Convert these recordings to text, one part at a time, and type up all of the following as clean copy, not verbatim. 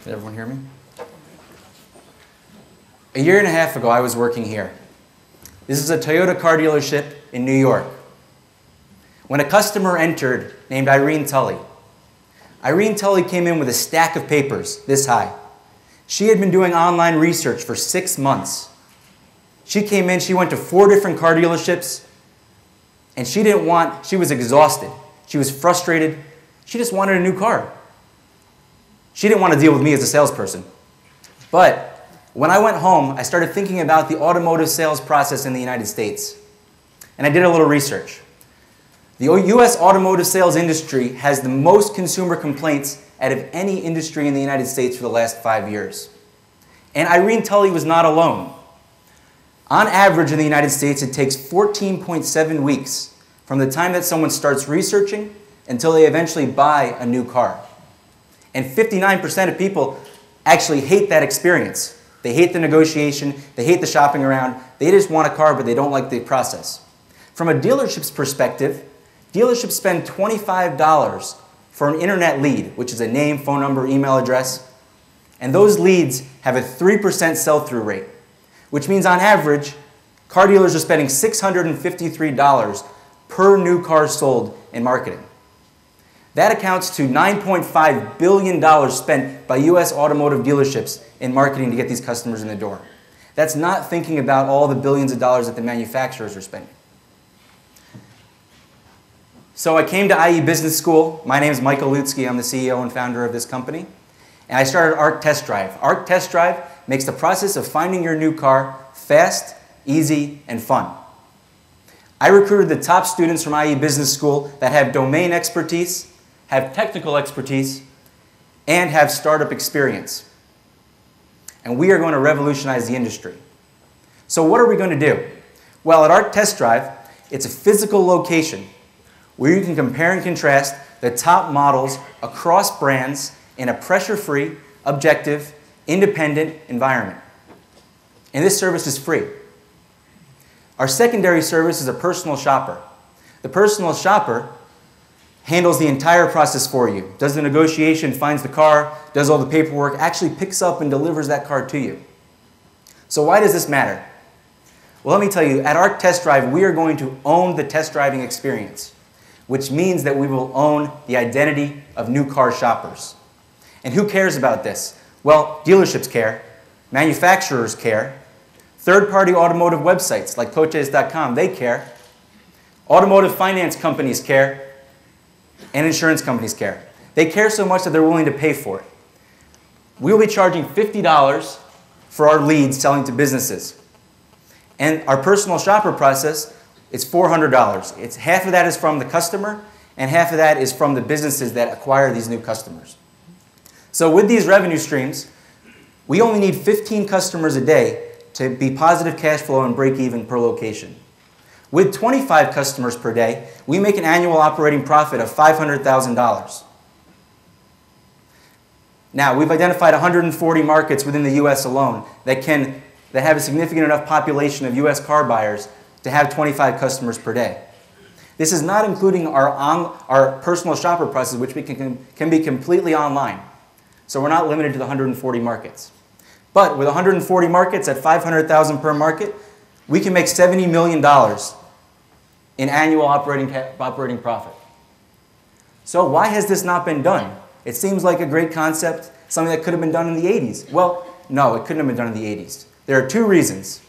Did everyone hear me? A year and a half ago, I was working here. This is a Toyota car dealership in New York. When a customer entered named Irene Tully, Irene Tully came in with a stack of papers this high. She had been doing online research for 6 months. She came in, she went to 4 different car dealerships, and she was exhausted. She was frustrated. She just wanted a new car. She didn't want to deal with me as a salesperson. But when I went home, I started thinking about the automotive sales process in the United States. And I did a little research. The U.S. automotive sales industry has the most consumer complaints out of any industry in the United States for the last 5 years. And Irene Tully was not alone. On average in the United States, it takes 14.7 weeks from the time that someone starts researching until they eventually buy a new car. And 59% of people actually hate that experience. They hate the negotiation, they hate the shopping around, they just want a car but they don't like the process. From a dealership's perspective, dealerships spend $25 for an internet lead, which is a name, phone number, email address, and those leads have a 3% sell-through rate, which means on average, car dealers are spending $653 per new car sold in marketing. That accounts to $9.5 billion spent by U.S. automotive dealerships in marketing to get these customers in the door. That's not thinking about all the billions of dollars that the manufacturers are spending. So I came to IE Business School. My name is Michael Lutsky. I'm the CEO and founder of this company. And I started ARC Test Drive. ARC Test Drive makes the process of finding your new car fast, easy, and fun. I recruited the top students from IE Business School that have domain expertise, have technical expertise, and have startup experience. And we are going to revolutionize the industry. So what are we going to do? Well, at ARC Test Drive, it's a physical location where you can compare and contrast the top models across brands in a pressure-free, objective, independent environment. And this service is free. Our secondary service is a personal shopper. The personal shopper handles the entire process for you, does the negotiation, finds the car, does all the paperwork, actually picks up and delivers that car to you. So why does this matter? Well, let me tell you, at ARC Test Drive, we are going to own the test driving experience, which means that we will own the identity of new car shoppers. And who cares about this? Well, dealerships care, manufacturers care, third-party automotive websites like coches.com, they care, automotive finance companies care, and insurance companies care. They care so much that they're willing to pay for it. We'll be charging $50 for our leads selling to businesses. And our personal shopper process is $400. Half of that is from the customer, and half of that is from the businesses that acquire these new customers. So with these revenue streams, we only need 15 customers a day to be positive cash flow and break even per location. With 25 customers per day, we make an annual operating profit of $500,000. Now, we've identified 140 markets within the U.S. alone that have a significant enough population of U.S. car buyers to have 25 customers per day. This is not including our personal shopper process, which can be completely online. So we're not limited to the 140 markets. But with 140 markets at $500,000 per market, we can make $70 million in annual operating profit. So why has this not been done? It seems like a great concept, something that could have been done in the 80s. Well, no, it couldn't have been done in the 80s. There are 2 reasons.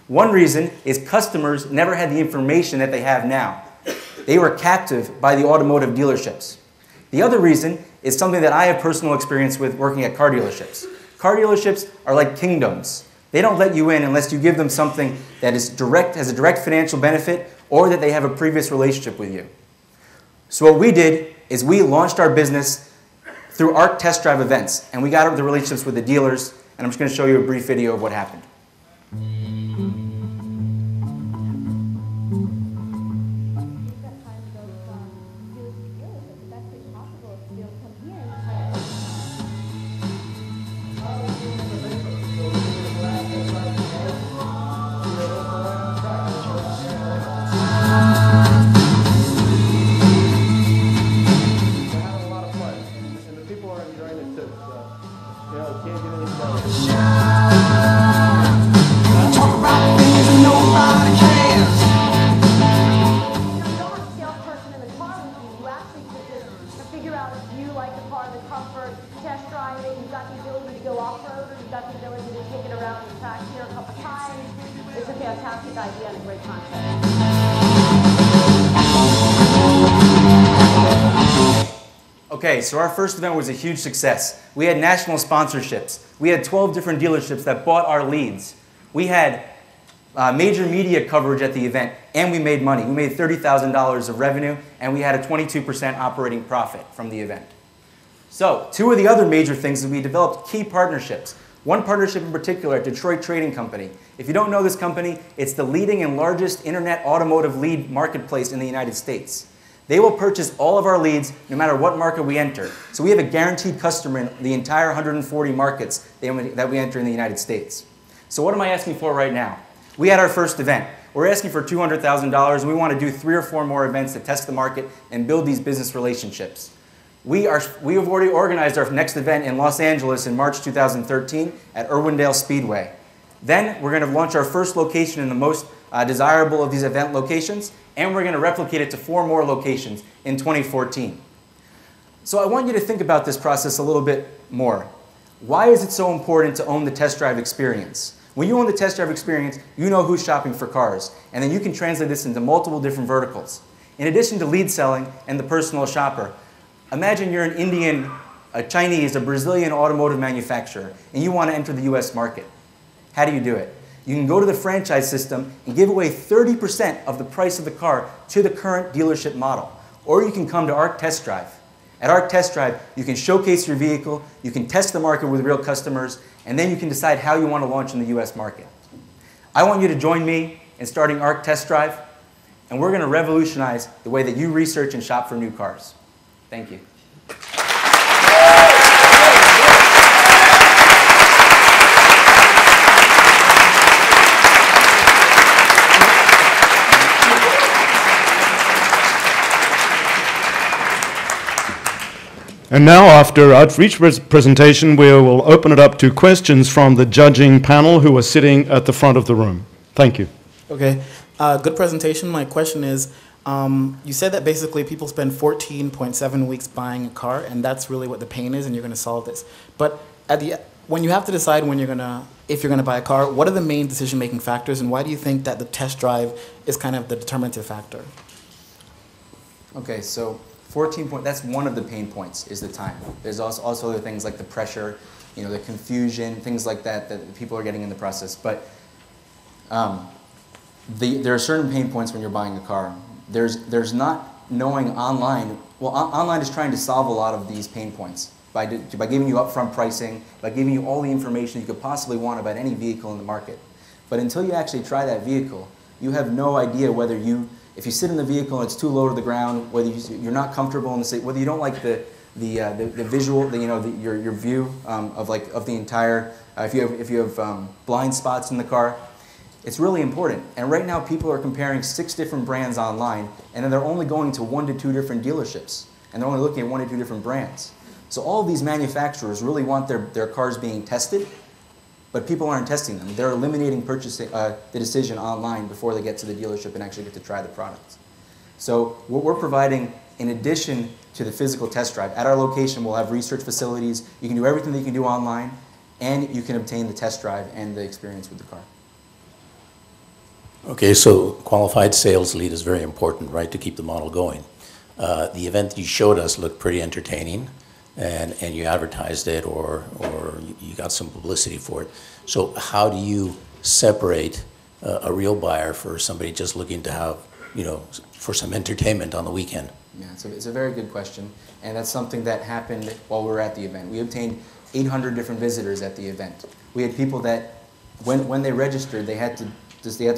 One reason is customers never had the information that they have now. They were captive by the automotive dealerships. The other reason is something that I have personal experience with working at car dealerships. Car dealerships are like kingdoms. They don't let you in unless you give them something that has a direct financial benefit or that they have a previous relationship with you. So what we did is we launched our business through ARC Test Drive events, and we got the relationships with the dealers, and I'm just going to show you a brief video of what happened. It's a fantastic idea and a great concept. Okay, so our first event was a huge success. We had national sponsorships. We had 12 different dealerships that bought our leads. We had major media coverage at the event, and we made money. We made $30,000 of revenue, and we had a 22% operating profit from the event. So, two of the other major things is we developed key partnerships. One partnership in particular, Detroit Trading Company. If you don't know this company, it's the leading and largest internet automotive lead marketplace in the United States. They will purchase all of our leads no matter what market we enter. So we have a guaranteed customer in the entire 140 markets that we enter in the United States. So what am I asking for right now? We had our first event. We're asking for $200,000, and we want to do 3 or 4 more events to test the market and build these business relationships. We have already organized our next event in Los Angeles in March 2013 at Irwindale Speedway. Then we're going to launch our first location in the most desirable of these event locations, and we're going to replicate it to 4 more locations in 2014. So I want you to think about this process a little bit more. Why is it so important to own the test drive experience? When you own the test drive experience, you know who's shopping for cars, and then you can translate this into multiple different verticals. In addition to lead selling and the personal shopper, imagine you're an Indian, a Chinese, a Brazilian automotive manufacturer, and you want to enter the US market. How do you do it? You can go to the franchise system and give away 30% of the price of the car to the current dealership model. Or you can come to ARC Test Drive. At ARC Test Drive, you can showcase your vehicle, you can test the market with real customers, and then you can decide how you want to launch in the US market. I want you to join me in starting ARC Test Drive, and we're going to revolutionize the way that you research and shop for new cars. Thank you. And now, after Outreach presentation, we will open it up to questions from the judging panel who are sitting at the front of the room. Thank you. Okay, good presentation. My question is, you said that basically people spend 14.7 weeks buying a car, and that's really what the pain is, and you're going to solve this. But when you have to decide if you're going to buy a car, what are the main decision-making factors, and why do you think that the test drive is kind of the determinative factor? Okay, so that's one of the pain points, is the time. There's also other things like the pressure, the confusion, things like that people are getting in the process. But there are certain pain points when you're buying a car. There's not knowing online. Well, online is trying to solve a lot of these pain points by giving you upfront pricing, by giving you all the information you could possibly want about any vehicle in the market. But until you actually try that vehicle, you have no idea whether if you sit in the vehicle and it's too low to the ground, whether you're not comfortable in the seat, whether you don't like the visual, your view of the entire. If you have blind spots in the car, it's really important. And right now, people are comparing 6 different brands online, and then they're only going to 1 to 2 different dealerships, and they're only looking at 1 to 2 different brands. So all of these manufacturers really want their cars being tested, but people aren't testing them. They're eliminating the decision online before they get to the dealership and actually get to try the product. So what we're providing, in addition to the physical test drive, at our location we'll have research facilities. You can do everything that you can do online, and you can obtain the test drive and the experience with the car. Okay, so qualified sales lead is very important, right, to keep the model going. The event you showed us looked pretty entertaining, and you advertised it or you got some publicity for it. So how do you separate a real buyer for somebody just looking to have, for some entertainment on the weekend? Yeah, it's a very good question, and that's something that happened while we were at the event. We obtained 800 different visitors at the event. We had people that, when they registered, they had to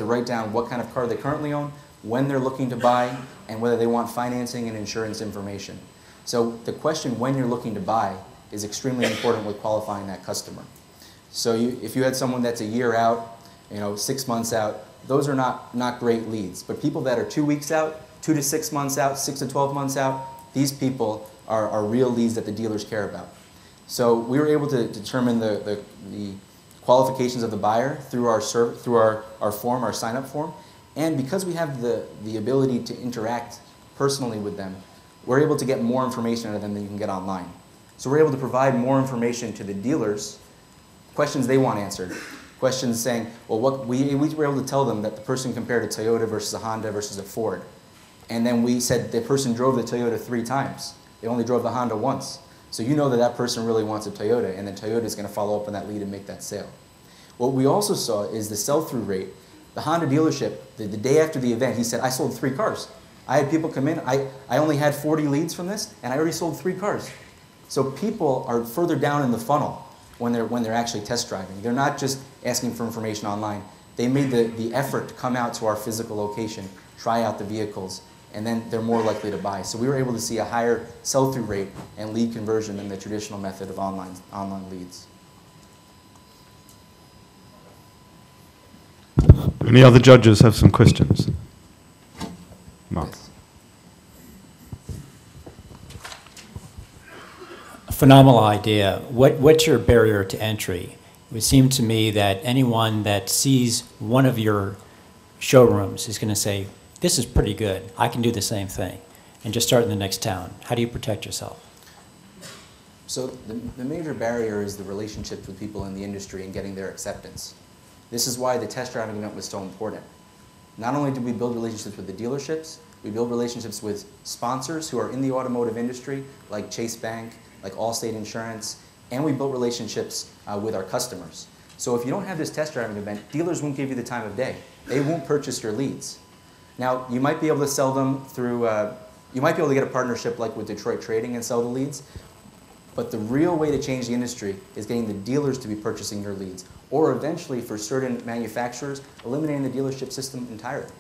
write down what kind of car they currently own, when they're looking to buy, and whether they want financing and insurance information. So the question when you're looking to buy is extremely important with qualifying that customer. So if you had someone that's a year out, 6 months out, those are not great leads. But people that are 2 weeks out, 2 to 6 months out, 6 to 12 months out, these people are real leads that the dealers care about. So we were able to determine the qualifications of the buyer through our form, our sign-up form. And because we have the ability to interact personally with them, we're able to get more information out of them than you can get online. So we're able to provide more information to the dealers, questions they want answered. Questions saying, well, we were able to tell them that the person compared a Toyota versus a Honda versus a Ford. And then we said the person drove the Toyota 3 times. They only drove the Honda once. So you know that that person really wants a Toyota, and then Toyota is going to follow up on that lead and make that sale. What we also saw is the sell-through rate. The Honda dealership, the day after the event, he said, I sold 3 cars. I had people come in, I only had 40 leads from this, and I already sold 3 cars. So people are further down in the funnel when they're actually test driving. They're not just asking for information online. They made the effort to come out to our physical location, try out the vehicles, and then they're more likely to buy. So we were able to see a higher sell-through rate and lead conversion than the traditional method of online leads. Any other judges have some questions? Mark. Yes. Phenomenal idea. What's your barrier to entry? It would seem to me that anyone that sees one of your showrooms is going to say, this is pretty good, I can do the same thing, and just start in the next town. How do you protect yourself? So the major barrier is the relationships with people in the industry and getting their acceptance. This is why the test driving event was so important. Not only did we build relationships with the dealerships, we build relationships with sponsors who are in the automotive industry, like Chase Bank, like Allstate Insurance, and we built relationships with our customers. So if you don't have this test driving event, dealers won't give you the time of day. They won't purchase your leads. Now, you might be able to sell them through, you might be able to get a partnership like with Detroit Trading and sell the leads, but the real way to change the industry is getting the dealers to be purchasing your leads, or eventually for certain manufacturers, eliminating the dealership system entirely,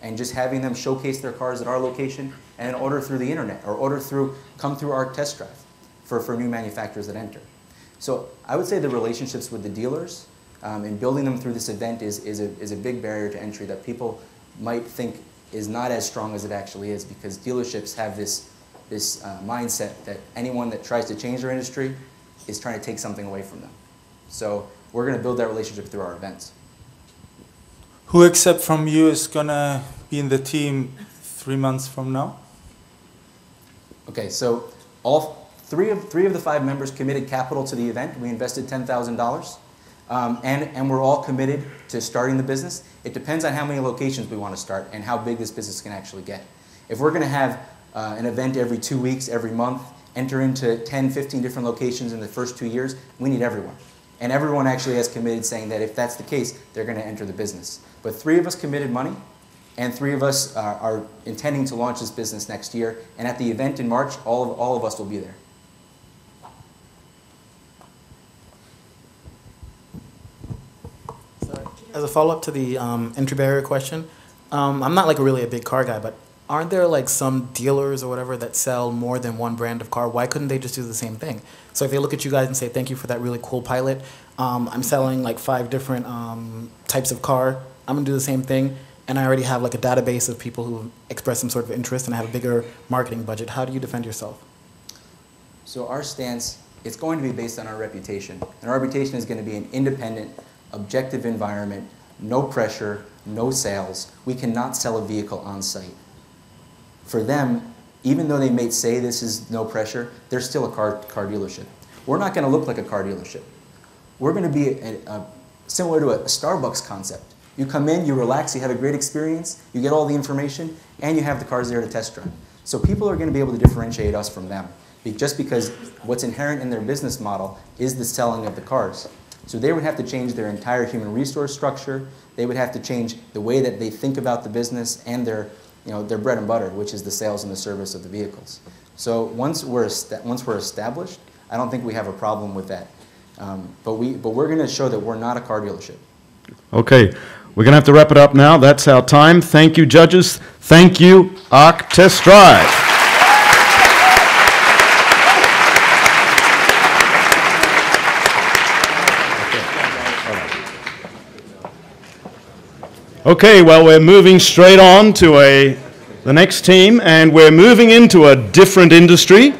and just having them showcase their cars at our location and then order through the internet, or come through our test drive for new manufacturers that enter. So I would say the relationships with the dealers and building them through this event is a big barrier to entry that people might think is not as strong as it actually is, because dealerships have this mindset that anyone that tries to change their industry is trying to take something away from them. So we're going to build that relationship through our events. Who except from you is going to be in the team 3 months from now? Okay, so three of the 5 members committed capital to the event. We invested $10,000. And we're all committed to starting the business. It depends on how many locations we want to start and how big this business can actually get. If we're going to have an event every 2 weeks, every month, enter into 10, 15 different locations in the first 2 years, we need everyone. And everyone actually has committed, saying that if that's the case, they're going to enter the business. But 3 of us committed money, and 3 of us are intending to launch this business next year. And at the event in March, all of us will be there. As a follow-up to the entry barrier question, I'm not like really a big car guy, but aren't there like some dealers or whatever that sell more than one brand of car? Why couldn't they just do the same thing? So if they look at you guys and say, thank you for that really cool pilot, I'm selling like 5 different types of car, I'm gonna do the same thing, and I already have like a database of people who express some sort of interest and I have a bigger marketing budget. How do you defend yourself? So our stance, it's going to be based on our reputation. And our reputation is going to be an independent, objective environment, no pressure, no sales. We cannot sell a vehicle on site. For them, even though they may say this is no pressure, they're still a car dealership. We're not going to look like a car dealership. We're going to be similar to a Starbucks concept. You come in, you relax, you have a great experience, you get all the information, and you have the cars there to test drive. So people are going to be able to differentiate us from them, just because what's inherent in their business model is the selling of the cars. So they would have to change their entire human resource structure. They would have to change the way that they think about the business and their bread and butter, which is the sales and the service of the vehicles. So once we're established, I don't think we have a problem with that. But we're going to show that we're not a car dealership. Okay, we're going to have to wrap it up now. That's our time. Thank you, judges. Thank you, ARC Test Drive. Okay, well, we're moving straight on to the next team, and we're moving into a different industry.